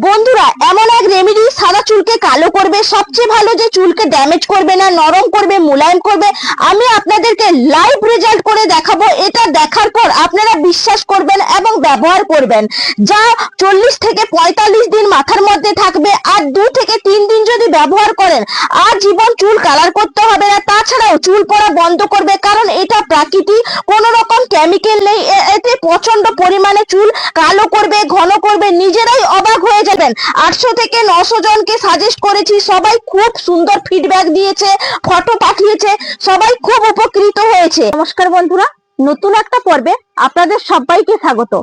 বন্ধুরা, এমন এক রেমেডি সাদা চুলকে কালো করবে, সবচেয়ে ভালো যে চুলকে ড্যামেজ করবে না, নরম করবে, মোলায়েম করবে। আমি আপনাদেরকে লাইভ রেজাল্ট করে দেখাবো। এটা দেখার পর আপনারা বিশ্বাস করবেন এবং ব্যবহার করবেন। যা 40 থেকে 45 দিন মাথার মধ্যে থাকবে, আর 2 থেকে 3 দিন যদি ব্যবহার করেন আর জীবন চুল কালার করতে হবে না। তাছাড়াও চুল পড়া বন্ধ করবে, কারণ এটা প্রাকৃতিক, কোনো রকম কেমিক্যাল নেই। এতে প্রচন্ড পরিমাণে চুল কালো করবে, ঘন করবে, নিজেরাই অবাক হয়ে যাবেন। 800 থেকে 900 জনকে সাজেস্ট করেছি, সবাই খুব সুন্দর ফিডব্যাক দিয়েছে, ফটো পাঠিয়েছে, সবাই খুব উপকৃত হয়েছে। নমস্কার বন্ধুরা, নতুন একটা পর্বে আপনাদের সবাইকে স্বাগত।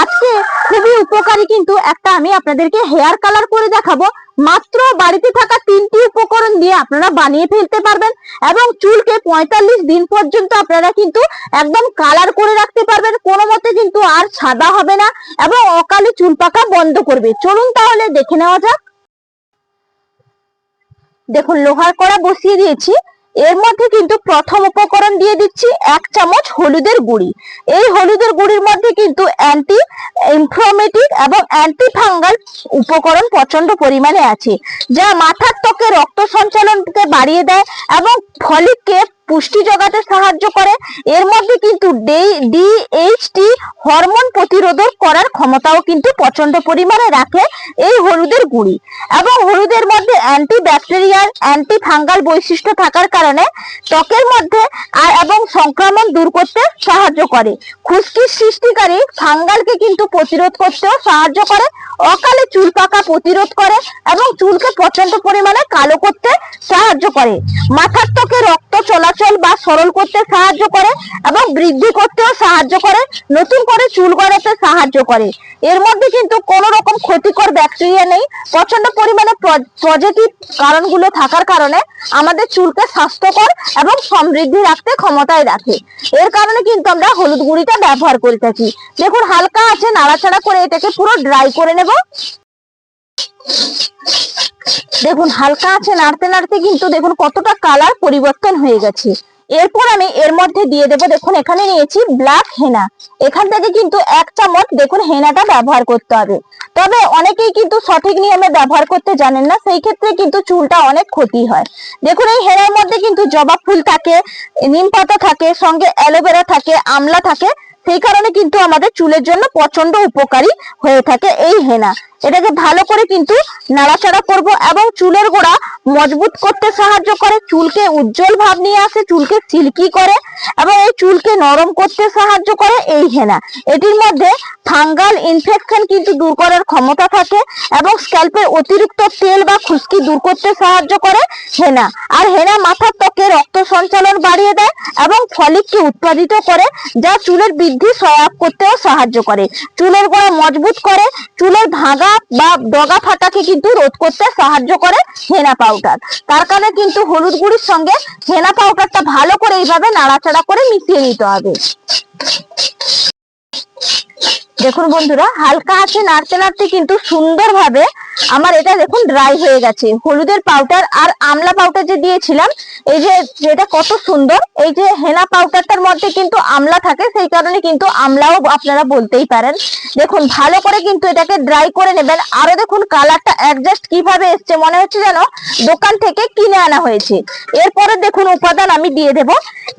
আজকে খুবই উপকারী কিন্তু একটা আমি আপনাদেরকে হেয়ার কালার করে দেখাবো। মাত্র বাড়িতে থাকা 3টি উপকরণ দিয়ে আপনারা বানিয়ে ফেলতে পারবেন এবং চুলকে 45 দিন পর্যন্ত আপনারা কিন্তু একদম কালার করে রাখতে পারবেন। কোনো মতে কিন্তু আর সাদা হবে না এবং অকালে চুল পাকা বন্ধ করবে। চলুন তাহলে দেখে নেওয়া যাক। দেখুন, লোহার কড়া বসিয়ে দিয়েছি। এর মধ্যে কিন্তু প্রথম উপকরণ দিয়ে দিচ্ছি 1 চামচ হলুদের গুঁড়ি। এই হলুদের গুঁড়ির মধ্যে কিন্তু অ্যান্টি ইনফ্লামেটিভ এবং অ্যান্টি ফাঙ্গাল উপকরণ প্রচন্ড পরিমাণে আছে, যা মাথার ত্বকে রক্ত সঞ্চালনকে বাড়িয়ে দেয় এবং ফলিককে পুষ্টি যোগাতে সাহায্য করে। এর মধ্যে কিন্তু ডিএইচটি হরমোন প্রতিরোধক করার ক্ষমতাও কিন্তু প্রচন্ড পরিমাণে রাখে এই হলুদের গুঁড়ি। এবং হলুদের মধ্যে অ্যান্টি ব্যাকটেরিয়াল, অ্যান্টি ফাঙ্গাল বৈশিষ্ট্য থাকার কারণে ত্বকের মধ্যে এবং সংক্রমণ দূর করতে সাহায্য করে। খুশকি সৃষ্টিকারী ফাঙ্গালকে কিন্তু প্রতিরোধ করতেও সাহায্য করে, অকালে চুল পাকা প্রতিরোধ করে এবং চুলকে প্রচন্ড পরিমাণে কালো করতে সাহায্য করে। মাথার ত্বকে রক্ত চলাচল বা সরল করতে সাহায্য করে এবং বৃদ্ধি করতেও সাহায্য করে, নতুন করে চুল গড়াতে সাহায্য করে। এর মধ্যে কিন্তু কোনো রকম ক্ষতিকর ব্যাকটেরিয়া নেই। প্রচন্ড পরিমাণে পজিটিভ কারণগুলো থাকার কারণে আমাদের চুলকে স্বাস্থ্যকর এবং সমৃদ্ধি রাখতে ক্ষমতায় রাখে। এর কারণে কিন্তু আমরা হলুদ গুঁড়িটা ব্যবহার করে থাকি। দেখুন, হালকা আছে নাড়াচাড়া করে এটাকে পুরো ড্রাই করে নেব। দেখুন, হালকা আছে নাড়তে নাড়তে কিন্তু দেখুন কতটা কালার পরিবর্তন হয়ে গেছে। এরপর আমি এর মধ্যে দিয়ে দেবো, দেখুন এখানে নিয়েছি ব্ল্যাক হেনা। এখান থেকে কিন্তু 1 চামচ দেখুন হেনাটা ব্যবহার করতে হবে। তবে অনেকেই কিন্তু সঠিক নিয়মে ব্যবহার করতে জানেন না, সেই ক্ষেত্রে কিন্তু চুলটা অনেক ক্ষতি হয়। দেখুন, এই হেনার মধ্যে কিন্তু জবা ফুল থাকে, নিম পাতা থাকে, সঙ্গে অ্যালোভেরা থাকে, আমলা থাকে। সেই কারণে কিন্তু আমাদের চুলের জন্য প্রচন্ড উপকারী হয়ে থাকে এই হেনা। এটাকে ভালো করে কিন্তু নাড়াচাড়া করব এবং চুলের গোড়া মজবুত করতে সাহায্য করে, চুলকে উজ্জ্বল ভাব নিয়ে আসে, চুলকে সিল্কি করে এবং এই চুলকে নরম করতে সাহায্য করে এই হেনা। এটির মধ্যে ফাঙ্গাল ইনফেকশন কিন্তু দূর করার ক্ষমতা থাকে এবং স্ক্যাল্পের অতিরিক্ত তেল বা খুশকি দূর করতে সাহায্য করে হেনা। আর হেনা মাথার ত্বকে রক্ত সঞ্চালন বাড়িয়ে দেয় এবং ফলিককে উৎপাদিত করে, যা চুলের বৃদ্ধি সহায়ক করতেও সাহায্য করে। চুলের গোড়া মজবুত করে, চুলের ভাঙা বা ডগা ফাটাকে কিন্তু রোধ করতে সাহায্য করে হেনা পাউডার। তার কারণে কিন্তু হলুদ গুঁড়ির সঙ্গে হেনা পাউডারটা ভালো করে এইভাবে নাড়াচাড়া করে মিশিয়ে নিতে হবে। দেখুন বন্ধুরা, হালকা আছে নাড়তে নাড়তে কিন্তু সুন্দরভাবে আমার এটা দেখুন ড্রাই হয়ে গেছে। হলুদের পাউডার আর আমলা পাউডার যে দিয়েছিলাম, এই যে যেটা কত সুন্দর, এই যে হেনা পাউডারটার মধ্যে কিন্তু আমলা থাকে, সেই কারণে কিন্তু আমলাও আপনারা বলতেই পারেন। দেখুন, ভালো করে কিন্তু এটাকে ড্রাই করে নেবেন। আরো দেখুন কালারটা অ্যাডজাস্ট কিভাবে এসছে, মনে হচ্ছে যেন দোকান থেকে কিনে আনা হয়েছে। এরপরে দেখুন উপাদান আমি দিয়ে দেব,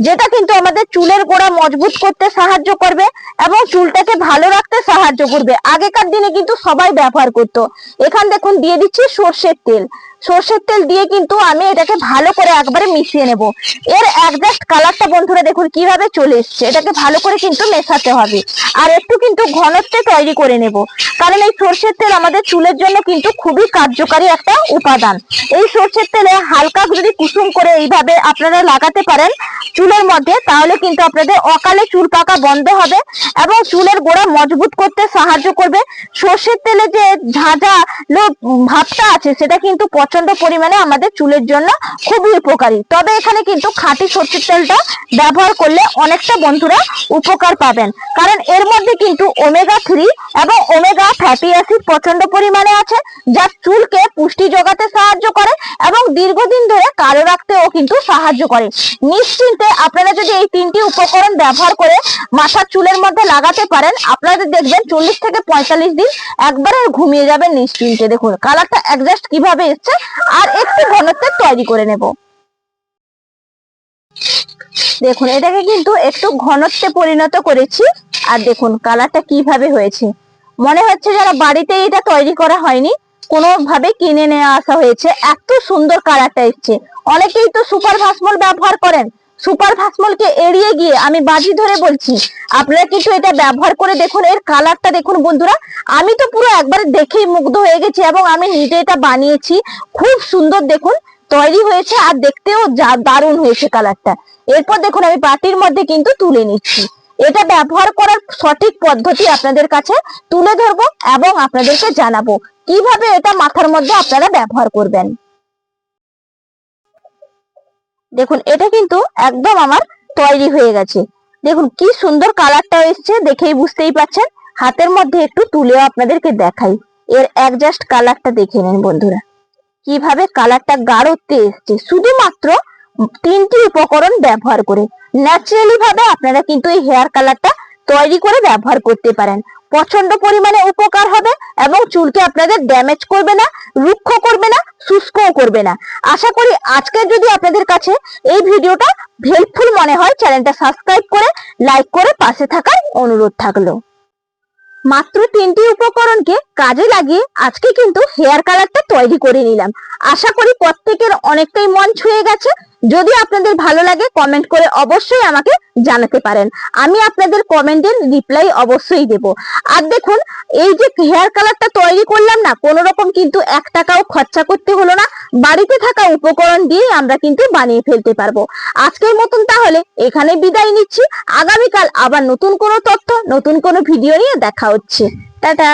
যেটা কিন্তু আমাদের চুলের গোড়া মজবুত করতে সাহায্য করবে এবং চুলটাকে ভালো রাখতে সাহায্য করবে। আগেকার দিনে কিন্তু সবাই ব্যবহার করতো। এখানে দেখুন দিয়ে দিচ্ছি সর্ষের তেল। সর্ষের তেল দিয়ে কিন্তু আমি এটাকে ভালো করে একবারে মিশিয়ে নেব। এর অ্যাডজাস্ট কালারটা বন্ধুরা দেখুন কিভাবে চলে এসছে। এটাকে ভালো করে কিন্তু মেশাতে হবে আর একটু কিন্তু ঘনত্বে তৈরি করে নেব, কারণ এই সর্ষের তেল আমাদের চুলের জন্য কিন্তু খুবই কার্যকারী একটা উপাদান। এই সর্ষের তেলে হালকা যদি কুসুম করে এইভাবে আপনারা লাগাতে পারেন চুলের মধ্যে, তাহলে কিন্তু আপনাদের অকালে চুল পাকা বন্ধ হবে এবং চুলের গোড়া মজবুত করতে সাহায্য করবে। সর্ষের তেলে যে ঝাঁঝালো ভাবটা আছে সেটা কিন্তু প্রচন্ড পরিমাণে আমাদের চুলের জন্য খুবই উপকারী। তবে এখানে কিন্তু খাঁটি সর্ষের তেলটা ব্যবহার করলে অনেকটা বন্ধুরা উপকার পাবেন, কারণ এর মধ্যে কিন্তু ওমেগা 3 এবং ওমেগা ফ্যাটি অ্যাসিড প্রচন্ড পরিমাণে আছে, যা চুলকে পুষ্টি যোগাতে সাহায্য করে এবং দীর্ঘদিন ধরে কালো রাখতেও কিন্তু সাহায্য করে। নিশ্চিন্তে আপনারা যদি এই 3টি উপকরণ ব্যবহার করে মাথার চুলের মধ্যে লাগাতে পারেন, আপনাদের দেখবেন 40 থেকে 45 দিন একবারে ঘুমিয়ে যাবেন নিশ্চিন্তে। তিনটে। দেখুন কালারটা অ্যাডজাস্ট কিভাবে এসছে, আর একটু ঘনত্বের তৈরি করে নেব। দেখুন এটাকে কিন্তু একটু ঘনত্বে পরিণত করেছি, আর দেখুন কালারটা কিভাবে হয়েছে। মনে হচ্ছে যেন বাড়িতে এটা তৈরি করা হয়নি, কোনোভাবে কিনে নিয়ে আসা হয়েছে, এত সুন্দর কালারটা এসছে। অনেকেই তো সুপার ভাসমল ব্যবহার করেন, সুপার ভাসমলকে এড়িয়ে গিয়ে আমি বাজি ধরে বলছি আপনারা কিন্তু এটা ব্যবহার করে দেখুন। এর কালারটা দেখুন বন্ধুরা, আমি তো পুরো একবারে দেখেই মুগ্ধ হয়ে গেছি, এবং আমি নিজে এটা বানিয়েছি, খুব সুন্দর দেখুন তৈরি হয়েছে, আর দেখতেও দারুণ হয়েছে কালারটা। এরপর দেখুন আমি বাটির মধ্যে কিন্তু তুলে নিচ্ছি। এটা ব্যবহার করার সঠিক পদ্ধতি আপনাদের কাছে তুলে ধরবো, এবং আপনাদেরকে জানাবো কিভাবে এটা মাথার মধ্যে আপনারা ব্যবহার করবেন। দেখুন এটা কিন্তু একদম আমার তৈরি হয়ে গেছে। দেখুন কি সুন্দর কালারটা এসছে, দেখেই বুঝতেই পারছেন। হাতের মধ্যে একটু তুলেও আপনাদেরকে দেখাই, এর অ্যাডজাস্ট কালারটা দেখে নিন বন্ধুরা, কিভাবে কালারটা গাঢ়তে এসছে শুধুমাত্র তিনটি উপকরণ ব্যবহার করে। ন্যাচারালি ভাবে আপনারা কিন্তু এই হেয়ার কালারটা তৈরি করে ব্যবহার করতে পারেন। প্রচন্ড পরিমাণে উপকার হবে, এবং চুলকে আপনাদের ড্যামেজ করবে না, রুক্ষ করবে না, শুষ্কও করবে না। আশা করি আজকে যদি আপনাদের কাছে এই ভিডিওটা হেল্পফুল মনে হয়, চ্যানেলটা সাবস্ক্রাইব করে লাইক করে পাশে থাকার অনুরোধ থাকলো। মাত্র তিনটি উপকরণকে কাজে লাগিয়ে আজকে কিন্তু হেয়ার কালারটা তৈরি করে নিলাম। আশা করি প্রত্যেকের অনেকটাই মন ছুঁয়ে গেছে। যদি আপনাদের ভালো লাগে কমেন্ট করে অবশ্যই আমাকে জানাতে পারেন, আমি আপনাদের কমেন্টের রিপ্লাই অবশ্যই দেব। আর দেখুন এই যে হেয়ার কালারটা তৈরি করলাম না, কোনো রকম কিন্তু 1 টাকাও খরচা করতে হলো না, বাড়িতে থাকা উপকরণ দিয়ে আমরা কিন্তু বানিয়ে ফেলতে পারবো। আজকের মতন তাহলে এখানে বিদায় নিচ্ছি। আগামীকাল আবার নতুন কোনো তথ্য, নতুন কোনো ভিডিও নিয়ে দেখা হচ্ছে। টাটা।